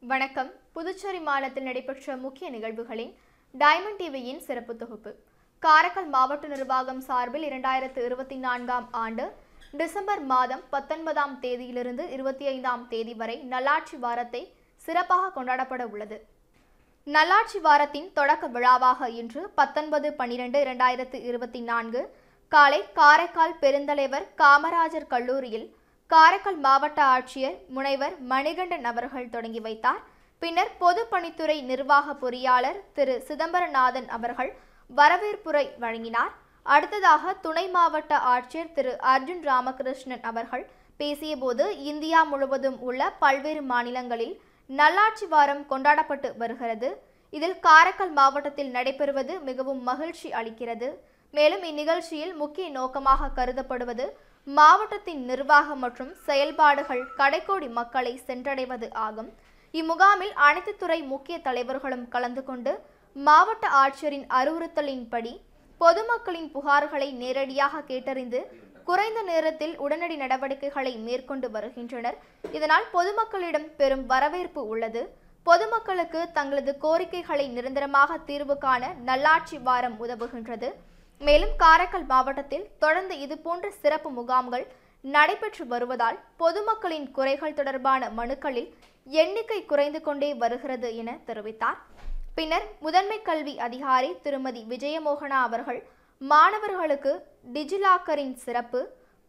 வணக்கம். புதுச்சேரி மாநிலத்தில் நடைபெற்ற முக்கிய நிகழ்வுகளின் டைமண்ட் டிவியின் சிறப்பு தொகுப்பு. காரைக்கால் மாவட்ட நிர்வாகம் சார்பில் 2024ஆம் ஆண்டு டிசம்பர் மாதம் 19ஆம் தேதியிலிருந்து 25ஆம் தேதி வரை நல்லாட்சி வாரத்தை சிறப்பாக கொண்டாடப்பட உள்ளது. நல்லாட்சி வாரத்தின் தொடக்க விழாவாக இன்று 19/12/2024 காலை காரைக்கால் பெருந்தலைவர் காமராஜர் கல்லூரியில் காரைக்கால் மாவட்ட ஆட்சியர் முனைவர் மணிகண்டன் அவர்கள் தொடங்கி வைத்தார். பின்னர் பொதுப்பணித்துறை நிர்வாக பொறியாளர் திரு சிதம்பரநாதன் அவர்கள் வரவேற்புரை வழங்கினார். அடுத்ததாக துணை மாவட்ட ஆட்சியர் திரு அர்ஜுன் ராமகிருஷ்ணன் அவர்கள் பேசியபோது இந்தியா முழுவதும் உள்ள பல்வேறு மாநிலங்களில் நல்லாட்சி வாரம் கொண்டாடப்பட்டு வருகிறது. இதில் காரைக்கால் மாவட்டத்தில் நடைபெறுவது மிகவும் மகிழ்ச்சி அளிக்கிறது. மேலும் இந்நிகழ்ச்சியில் முக்கிய நோக்கமாக கருதப்படுவது மாவட்டத்தின் நிர்வாகம் மற்றும் செயல்பாடுகள் கடைக்கோடி மக்களை சென்றடைவது ஆகும். இம்முகாமில் அனைத்து துறை முக்கிய தலைவர்களும் கலந்து கொண்டு மாவட்ட ஆட்சியரின் அறிவுறுத்தலின்படி பொதுமக்களின் புகார்களை நேரடியாக கேட்டறிந்து குறைந்த நேரத்தில் உடனடி நடவடிக்கைகளை மேற்கொண்டு வருகின்றனர். இதனால் பொதுமக்களிடம் பெரும் வரவேற்பு உள்ளது. பொதுமக்களுக்கு தங்களது கோரிக்கைகளை நிரந்தரமாக தீர்வு காண நல்லாட்சி வாரம் உதவுகின்றது. மேலும் காரைக்கால் மாவட்டத்தில் தொடர்ந்து இதுபோன்ற சிறப்பு முகாம்கள் நடைபெற்று வருவதால் பொதுமக்களின் குறைகள் தொடர்பான மனுக்களில் எண்ணிக்கை குறைந்து கொண்டே வருகிறது என தெரிவித்தார். பின்னர் முதன்மை கல்வி அதிகாரி திருமதி விஜயமோகனா அவர்கள் மாணவர்களுக்கு டிஜிலாக்கரின் சிறப்பு,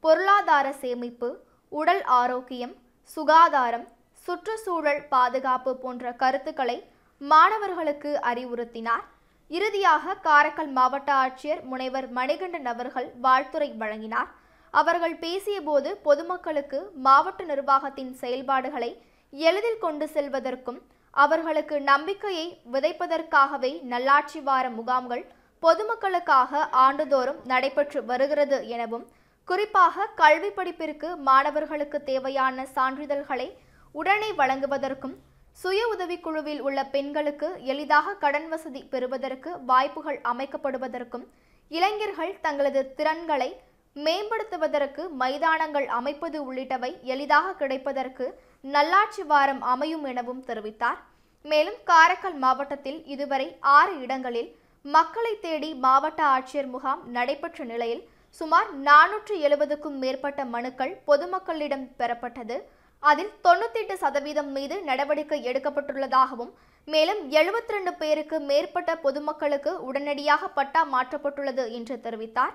பொருளாதார சேமிப்பு, உடல் ஆரோக்கியம், சுகாதாரம், சுற்றுச்சூழல் பாதுகாப்பு போன்ற கருத்துக்களை மாணவர்களுக்கு அறிவுறுத்தினார். இறுதியாக காரைக்கால் மாவட்ட ஆட்சியர் முனைவர் மணிகண்டன் அவர்கள் வாழ்த்துரை வழங்கினார். அவர்கள் பேசியபோது பொதுமக்களுக்கு மாவட்ட நிர்வாகத்தின் செயல்பாடுகளை எளிதில் கொண்டு செல்வதற்கும் அவர்களுக்கு நம்பிக்கையை விதைப்பதற்காகவே நல்லாட்சி வார முகாம்கள் பொதுமக்களுக்காக ஆண்டுதோறும் நடைபெற்று வருகிறது எனவும், குறிப்பாக கல்வி படிப்பிற்கு மாணவர்களுக்கு தேவையான சான்றிதழ்களை உடனே வழங்குவதற்கும், சுய உதவிக்குழுவில் உள்ள பெண்களுக்கு எளிதாக கடன் வசதி பெறுவதற்கு வாய்ப்புகள் அமைக்கப்படுவதற்கும், இளைஞர்கள் தங்களது திறன்களை மேம்படுத்துவதற்கு மைதானங்கள் அமைப்பது உள்ளிட்டவை எளிதாக கிடைப்பதற்கு நல்லாட்சி வாரம் அமையும் எனவும் தெரிவித்தார். மேலும் காரைக்கால் மாவட்டத்தில் இதுவரை 6 இடங்களில் மக்களை தேடி மாவட்ட ஆட்சியர் முகாம் நடைபெற்ற நிலையில் சுமார் 470க்கும் மேற்பட்ட மனுக்கள் பொதுமக்களிடம் பெறப்பட்டது. அதில் 98% மீது நடவடிக்கை எடுக்கப்பட்டுள்ளதாகவும், மேலும் 72 பேருக்கு மேற்பட்ட பொதுமக்களுக்கு உடனடியாக பட்டா மாற்றப்பட்டுள்ளது என்று தெரிவித்தார்.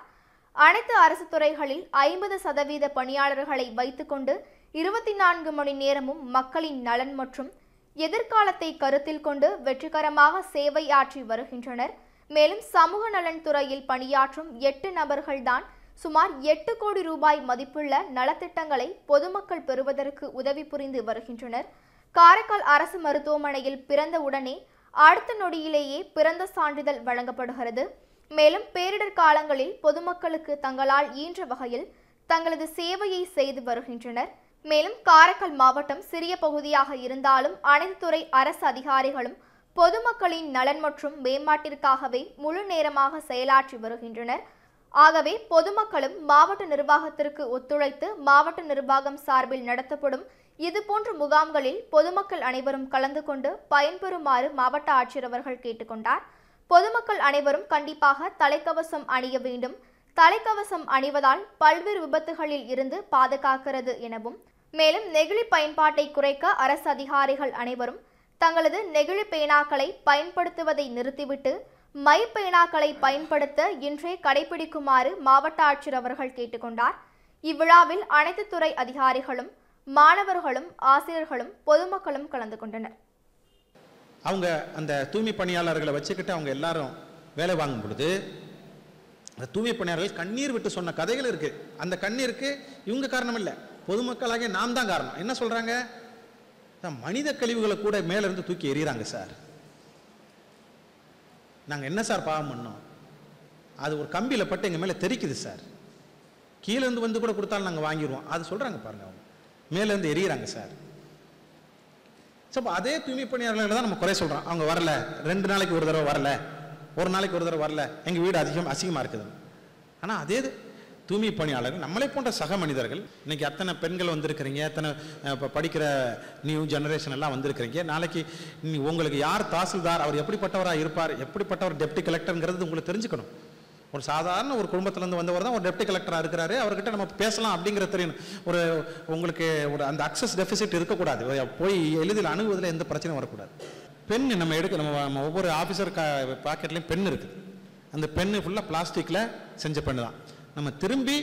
அனைத்து அரசு துறைகளில் 50% பணியாளர்களை வைத்துக்கொண்டு 24 மணி நேரமும் மக்களின் நலன் மற்றும் எதிர்காலத்தை கருத்தில் கொண்டு வெற்றிகரமாக சேவை ஆற்றி வருகின்றனர். மேலும் சமூக நலன் துறையில் பணியாற்றும் 8 நபர்கள்தான் சுமார் 8 கோடி ரூபாய் மதிப்புள்ள நலத்திட்டங்களை பொதுமக்கள் பெறுவதற்கு உதவி புரிந்து வருகின்றனர். காரைக்கால் அரசு மருத்துவமனையில் பிறந்த உடனே அடுத்த நொடியிலேயே பிறந்த சான்றிதழ் வழங்கப்படுகிறது. மேலும் பேரிடர் காலங்களில் பொதுமக்களுக்கு தங்களால் இயன்ற வகையில் தங்களது சேவையை செய்து வருகின்றனர். மேலும் காரைக்கால் மாவட்டம் சிறிய பகுதியாக இருந்தாலும் அனைத்து துறை அரசு அதிகாரிகளும் பொதுமக்களின் நலன் மற்றும் மேம்பாட்டிற்காகவே முழு நேரமாக செயலாற்றி வருகின்றனர். ஆகவே பொதுமக்களும் மாவட்ட நிர்வாகத்திற்கு ஒத்துழைத்து மாவட்ட நிர்வாகம் சார்பில் நடத்தப்படும் இதுபோன்ற முகாம்களில் பொதுமக்கள் அனைவரும் கலந்து கொண்டு பயன்பெறுமாறு மாவட்ட ஆட்சியர் அவர்கள் கேட்டுக்கொண்டார். பொதுமக்கள் அனைவரும் கண்டிப்பாக தலைக்கவசம் அணிய வேண்டும். தலைக்கவசம் அணிவதால் பல்வேறு விபத்துகளில் இருந்து பாதுகாக்கிறது எனவும், மேலும் நெகிழி பயன்பாட்டை குறைக்க அரசு அதிகாரிகள் அனைவரும் தங்களது நெகிழி பேனாக்களை பயன்படுத்துவதை நிறுத்திவிட்டு மை பேனாக்களை பயன்படுத்த இன்றே கடைபிடிக்குமாறு மாவட்ட ஆட்சியர் அவர்கள் கேட்டுக்கொண்டார். இவ்விழாவில் அனைத்து துறை அதிகாரிகளும், மாணவர்களும், ஆசிரியர்களும், பொதுமக்களும் கலந்து கொண்டனர். அவங்க அந்த தூய்மை பணியாளர்களை வச்சுக்கிட்டு அவங்க எல்லாரும் வேலை வாங்கும் பொழுது அந்த தூய்மை பணியாளர்கள் கண்ணீர் விட்டு சொன்ன கதைகள் இருக்கு. அந்த கண்ணீருக்கு இவங்க காரணம் இல்லை, பொதுமக்களாகிய நாம் தான் காரணம். என்ன சொல்றாங்க? மனித கழிவுகளை கூட மேல இருந்து தூக்கி எறிகிறாங்க சார். நாங்கள் என்ன சார் பாவம் பண்ணோம்? அது ஒரு கம்பியில் பட்டு எங்கள் மேலே தெரிக்குது சார். கீழேருந்து வந்து கூட கொடுத்தாலும் நாங்கள் வாங்கிடுவோம். அது சொல்கிறாங்க பாருங்க, அவங்க மேலேருந்து எரியிறாங்க சார். ஸோ அதே தூய்மை பணியாளர்களை தான் நம்ம குறை சொல்கிறோம். அவங்க வரல, 2 நாளைக்கு ஒரு தடவை வரல, ஒரு நாளைக்கு ஒரு தடவை வரல, எங்கள் வீடு அசிங்கமாக இருக்குது. ஆனால் அதே தூய்மை பணியாளர்கள் நம்மளை போன்ற சக மனிதர்கள். இன்னைக்கு அத்தனை பெண்கள் வந்திருக்கிறீங்க, அத்தனை படிக்கிற நியூ ஜெனரேஷன் எல்லாம் வந்திருக்கிறீங்க. நாளைக்கு உங்களுக்கு யார் தாசில்தார், அவர் எப்படிப்பட்டவராக இருப்பார், எப்படிப்பட்டவர் டெப்டி கலெக்டருங்கிறது உங்களுக்கு தெரிஞ்சுக்கணும். ஒரு சாதாரண ஒரு குடும்பத்திலேருந்து வந்தவர் தான் ஒரு டெப்டி கலெக்டராக இருக்கிறாரு, அவர்கிட்ட நம்ம பேசலாம் அப்படிங்கிறது தெரியணும். உங்களுக்கு அந்த அக்சஸ் டெஃபிசிட் இருக்கக்கூடாது, போய் எளிதில் அணுகுவதில் எந்த பிரச்சனையும் வரக்கூடாது. பென் நம்ம ஒவ்வொரு ஆஃபீஸர் பாக்கெட்லேயும் பென் இருக்குது. அந்த பென்னு ஃபுல்லாக பிளாஸ்டிக்கில் செஞ்ச பெண்ணு தான். நம்ம திரும்பி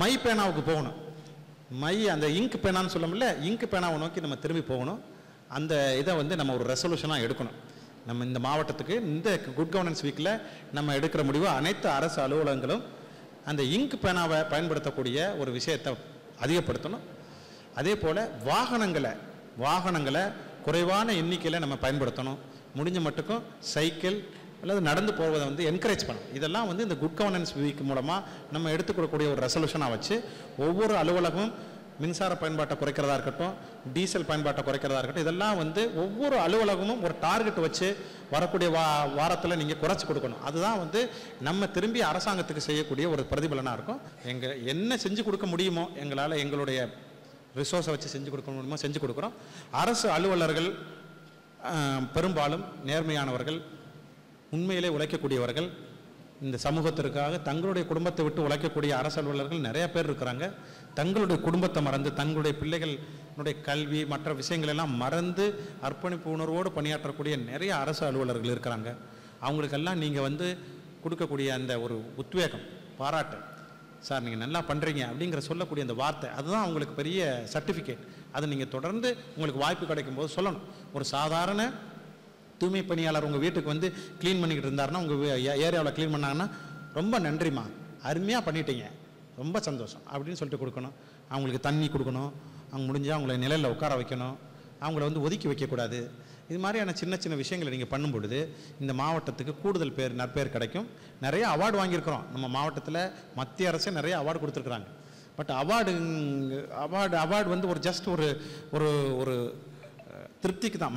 மை பேனாவுக்கு போகணும். அந்த இங்க் பேனான்னு சொல்லமுல்ல, இங்க் பேனாவை நோக்கி நம்ம திரும்பி போகணும். அந்த இதை நம்ம ஒரு ரெசல்யூஷனாக எடுக்கணும். நம்ம இந்த மாவட்டத்துக்கு இந்த குட் கவர்னன்ஸ் வீக்கில் நம்ம எடுக்கிற முடிவு, அனைத்து அரசு அலுவலகங்களும் அந்த இங்க் பேனாவை பயன்படுத்தக்கூடிய ஒரு விஷயத்தை அதிகப்படுத்தணும். அதே போல் வாகனங்களை குறைவான எண்ணிக்கையில் நம்ம பயன்படுத்தணும். முடிஞ்ச மட்டுக்கும் சைக்கிள் அல்லது நடந்து போவதை என்கரேஜ் பண்ணணும். இதெல்லாம் இந்த குட் கவர்னன்ஸ் வீக் மூலமாக நம்ம எடுத்துக்கொள்ளக்கூடிய ஒரு ரெசல்யூஷனாக வச்சு ஒவ்வொரு அலுவலகமும் மின்சார பயன்பாட்டை குறைக்கிறதா இருக்கட்டும், டீசல் பயன்பாட்டை குறைக்கிறதா இருக்கட்டும், இதெல்லாம் ஒவ்வொரு அலுவலகமும் ஒரு டார்கெட் வச்சு வரக்கூடிய வாரத்தில் நீங்கள் குறைச்சி கொடுக்கணும். அதுதான் நம்ம திரும்பி அரசாங்கத்துக்கு செய்யக்கூடிய ஒரு பிரதிபலனாக இருக்கும். என்ன செஞ்சு கொடுக்க முடியுமோ எங்களால், எங்களுடைய ரிசோர்ஸை வச்சு செஞ்சு கொடுக்க முடியுமோ செஞ்சு கொடுக்குறோம். அரசு அலுவலர்கள் பெரும்பாலும் நேர்மையானவர்கள், உண்மையிலே உழைக்கக்கூடியவர்கள். இந்த சமூகத்திற்காக தங்களுடைய குடும்பத்தை விட்டு உழைக்கக்கூடிய அரசு அலுவலர்கள் நிறைய பேர் இருக்கிறாங்க. தங்களுடைய குடும்பத்தை மறந்து, தங்களுடைய பிள்ளைகளுடைய கல்வி மற்ற விஷயங்கள் எல்லாம் மறந்து அர்ப்பணிப்பு உணர்வோடு பணியாற்றக்கூடிய நிறைய அரசு அலுவலர்கள் இருக்கிறாங்க. அவங்களுக்கெல்லாம் நீங்கள் கொடுக்கக்கூடிய அந்த ஒரு உத்வேகம், பாராட்டு, சார் நீங்கள் நல்லா பண்ணுறீங்க அப்படிங்கிற சொல்லக்கூடிய அந்த வார்த்தை, அதுதான் உங்களுக்கு பெரிய சர்டிஃபிகேட். அதை நீங்கள் தொடர்ந்து உங்களுக்கு வாய்ப்பு கிடைக்கும் போது சொல்லணும். ஒரு சாதாரண தூய்மை பணியாளர் உங்கள் வீட்டுக்கு க்ளீன் பண்ணிக்கிட்டு இருந்தாருன்னா, உங்கள் ஏரியாவில் க்ளீன் பண்ணாங்கன்னா, ரொம்ப நன்றிம்மா, அருமையாக பண்ணிட்டீங்க, ரொம்ப சந்தோஷம் அப்படின்னு சொல்லிட்டு கொடுக்கணும். அவங்களுக்கு தண்ணி கொடுக்கணும், அவங்க முடிஞ்சால் அவங்கள நிழலில் உட்கார வைக்கணும், அவங்கள ஒதுக்கி வைக்கக்கூடாது. இது மாதிரியான சின்ன சின்ன விஷயங்களை நீங்கள் பண்ணும் பொழுது இந்த மாவட்டத்துக்கு கூடுதல் நற்பேர் கிடைக்கும். நிறைய அவார்டு வாங்கியிருக்கிறோம் நம்ம மாவட்டத்தில். மத்திய அரசே நிறைய அவார்டு கொடுத்துருக்குறாங்க. பட் அவார்டு ஒரு ஜஸ்ட் ஒரு திருப்திக்கு தான்.